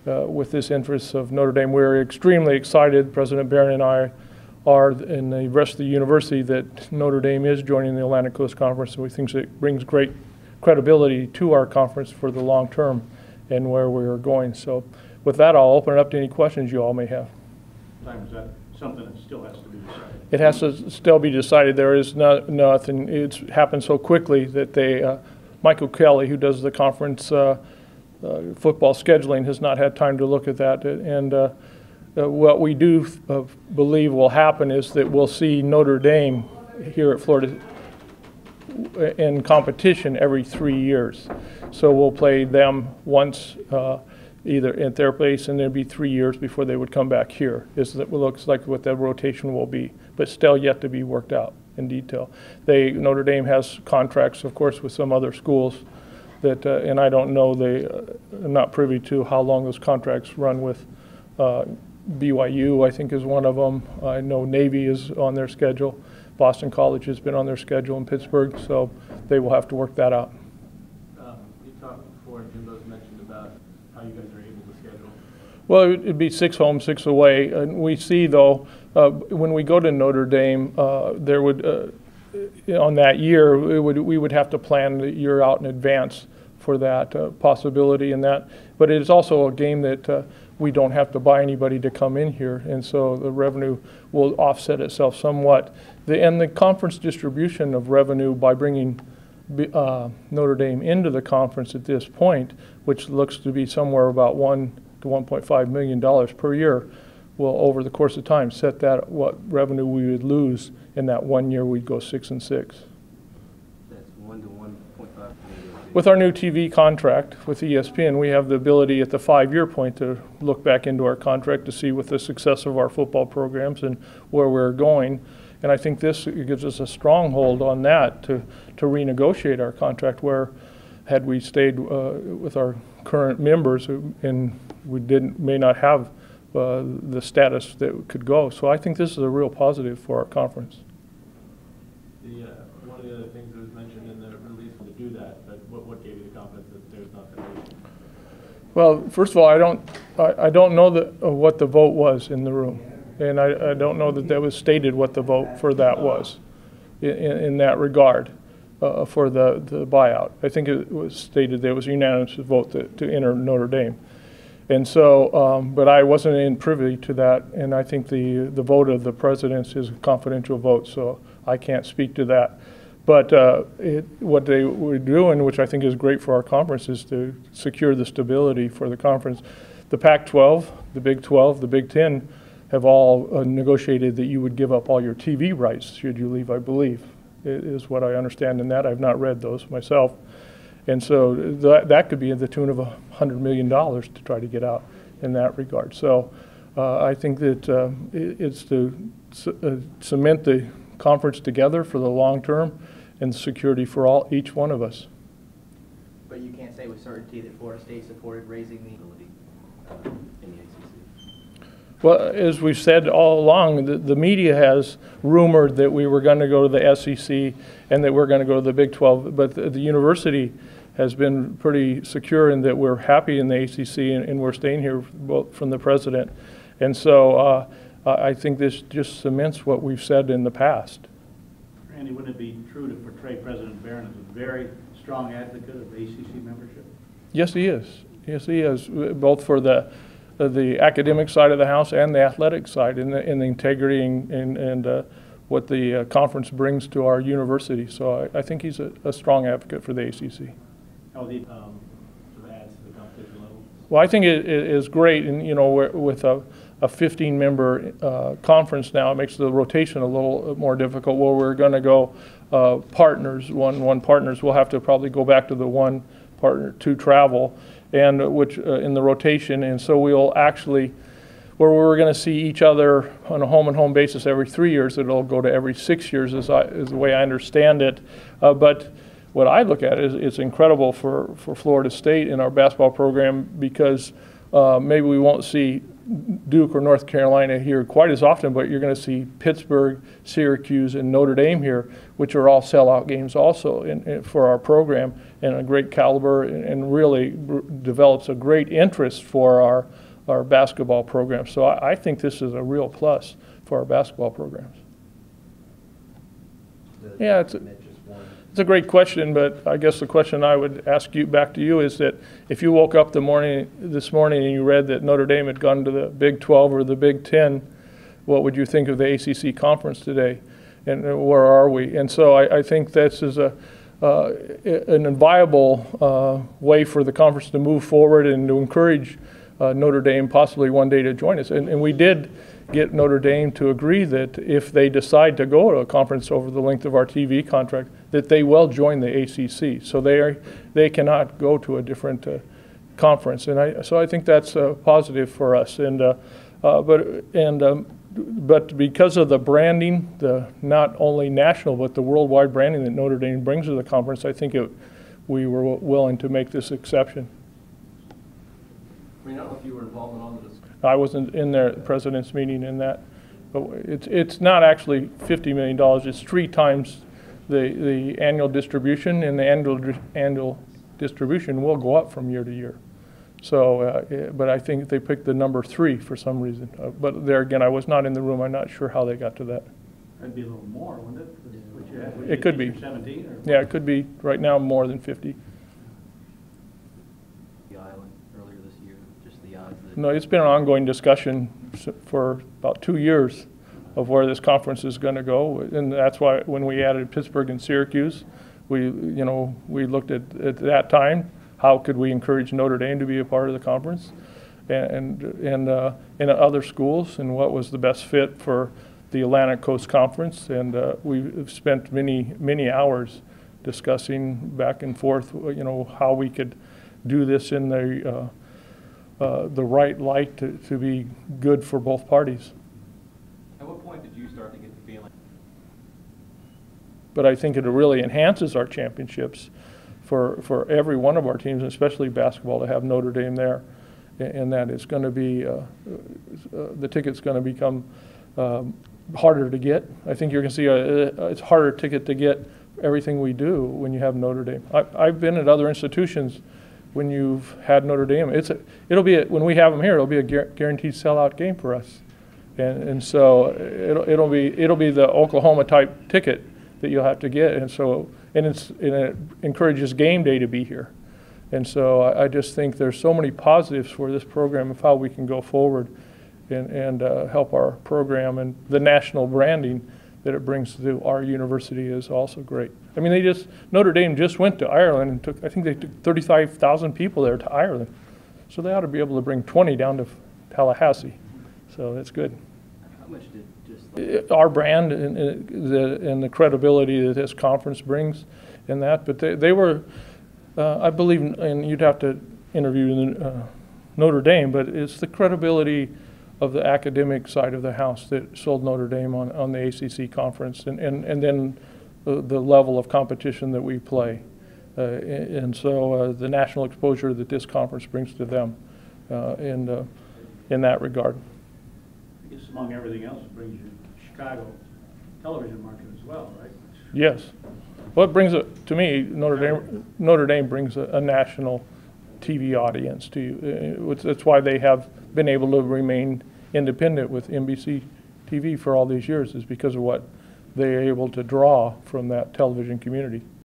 with this interest of Notre Dame. We're extremely excited, President Barron and I are, and the rest of the university, that Notre Dame is joining the Atlantic Coast Conference, and we think it brings great credibility to our conference for the long term and where we're going. So with that, I'll open it up to any questions you all may have. Is that something that still has to be decided? It has to still be decided. There is nothing. It's happened so quickly that they, Michael Kelly, who does the conference football scheduling, has not had time to look at that. And what we do believe will happen is that we'll see Notre Dame here at Florida in competition every 3 years. So we'll play them once either at their place, and there'd be 3 years before they would come back here. It looks like what the rotation will be, but still yet to be worked out in detail. Notre Dame has contracts, of course, with some other schools that, and I don't know, I'm not privy to how long those contracts run with. BYU, I think, is one of them. I know Navy is on their schedule. Boston College has been on their schedule in Pittsburgh, so they will have to work that out. You talked before, Jimbo's mentioned about how you guys are able to schedule. Well, it'd be 6 home, 6 away. And we see, though, when we go to Notre Dame, there would, on that year, we would have to plan the year out in advance for that possibility and that. But it is also a game that we don't have to buy anybody to come in here, and so the revenue will offset itself somewhat. And the conference distribution of revenue by bringing Notre Dame into the conference at this point, which looks to be somewhere about $1 to $1.5 million per year, will over the course of time set that what revenue we would lose in that 1 year we'd go 6 and 6. That's 1 to 1.5 million. With our new TV contract with ESPN, we have the ability at the 5-year point to look back into our contract to see with the success of our football programs and where we're going. And I think this gives us a stronghold on that to renegotiate our contract, where had we stayed with our current members and we may not have the status that could go. So I think this is a real positive for our conference. One of the other things that was mentioned in the release to do that, but what gave you the confidence that there's not going to be? Well, first of all, I don't know what the vote was in the room, and I don't know that was stated what the vote for that was in that regard for the buyout. I think it was stated there was a unanimous vote to enter Notre Dame. And so, but I wasn't in privy to that, and I think the vote of the presidents is a confidential vote, so I can't speak to that. But what they were doing, which I think is great for our conference, is to secure the stability for the conference. The Pac-12, the Big 12, the Big 10 have all negotiated that you would give up all your TV rights should you leave, I believe, is what I understand in that. I've not read those myself. And so that could be in the tune of $100 million to try to get out in that regard. So I think that it's to cement the conference together for the long term and security for each one of us. But you can't say with certainty that Florida State supported raising the ability in the ACC. Well, as we've said all along, the media has rumored that we were going to go to the SEC and that we're going to go to the Big 12, but the university has been pretty secure in that we're happy in the ACC and we're staying here from the president. And so I think this just cements what we've said in the past. Randy, wouldn't it be true to portray President Barron as a very strong advocate of ACC membership? Yes, he is. Yes, he is, both for the academic side of the house and the athletic side, and the integrity and what the conference brings to our university. So I think he's a strong advocate for the ACC. How the sort of adds to the competition level? Well, I think it is great, and you know, with a 15-member conference now, it makes the rotation a little more difficult. Where we're going to go partners, one partners, we'll have to probably go back to the one partner to travel, and which in the rotation, and so we'll actually, where we're going to see each other on a home-and-home basis every 3 years, it'll go to every 6 years, is the way I understand it. But what I look at is it's incredible for Florida State in our basketball program, because maybe we won't see Duke or North Carolina here quite as often, but you're going to see Pittsburgh, Syracuse, and Notre Dame here, which are all sellout games also for our program, and a great caliber, and really develops a great interest for our basketball program. So I think this is a real plus for our basketball programs. Yeah, it's a great question, but I guess the question I would ask you back to you is that if you woke up this morning and you read that Notre Dame had gone to the Big 12 or the Big 10, what would you think of the ACC conference today, and where are we? And so I think this is an viable way for the conference to move forward and to encourage Notre Dame possibly one day to join us. And we did get Notre Dame to agree that if they decide to go to a conference over the length of our TV contract, that they will join the ACC. So they cannot go to a different conference, and so I think that's positive for us. But because of the branding, the not only national but the worldwide branding that Notre Dame brings to the conference, I think we were willing to make this exception. I mean, I don't know if you were involved in all of this. I wasn't in the president's meeting in that, but it's not actually $50 million. It's 3 times the annual distribution, and the annual distribution will go up from year to year. So, but I think they picked the number 3 for some reason. But there again, I was not in the room. I'm not sure how they got to that. That'd be a little more, wouldn't it? What you had, what It you could think, be. 17 or? Yeah, it could be right now more than 50. The island earlier this year, just the odds that. No, it's been an ongoing discussion for about 2 years of where this conference is going to go, and that's why when we added Pittsburgh and Syracuse, we looked at that time how could we encourage Notre Dame to be a part of the conference, and in other schools, and what was the best fit for the Atlantic Coast Conference, and we've spent many hours discussing back and forth, how we could do this in the right light to be good for both parties. At what point did you start to get the feeling? But I think it really enhances our championships for every one of our teams, especially basketball, to have Notre Dame there, and that it's going to be the ticket's going to become harder to get. I think you're going to see it's harder ticket to get everything we do when you have Notre Dame. I've been at other institutions when you've had Notre Dame. When we have them here, it'll be a guaranteed sellout game for us. And so it'll be the Oklahoma type ticket that you'll have to get, and it encourages game day to be here, and so I just think there's so many positives for this program of how we can go forward and help our program, and the national branding that it brings to our university is also great. I mean, Notre Dame just went to Ireland and I think they took 35,000 people there to Ireland, so they ought to be able to bring 20 down to Tallahassee. So that's good. How much did just Our brand and the credibility that this conference brings in that, but they were, I believe, and you'd have to interview Notre Dame, but it's the credibility of the academic side of the house that sold Notre Dame on the ACC conference, and then the level of competition that we play. And so the national exposure that this conference brings to them in that regard. I guess among everything else, it brings you Chicago television market as well, right? Yes. Well, it brings to me, Notre Dame brings a national TV audience to you. That's why they have been able to remain independent with NBC TV for all these years, is because of what they're able to draw from that television community.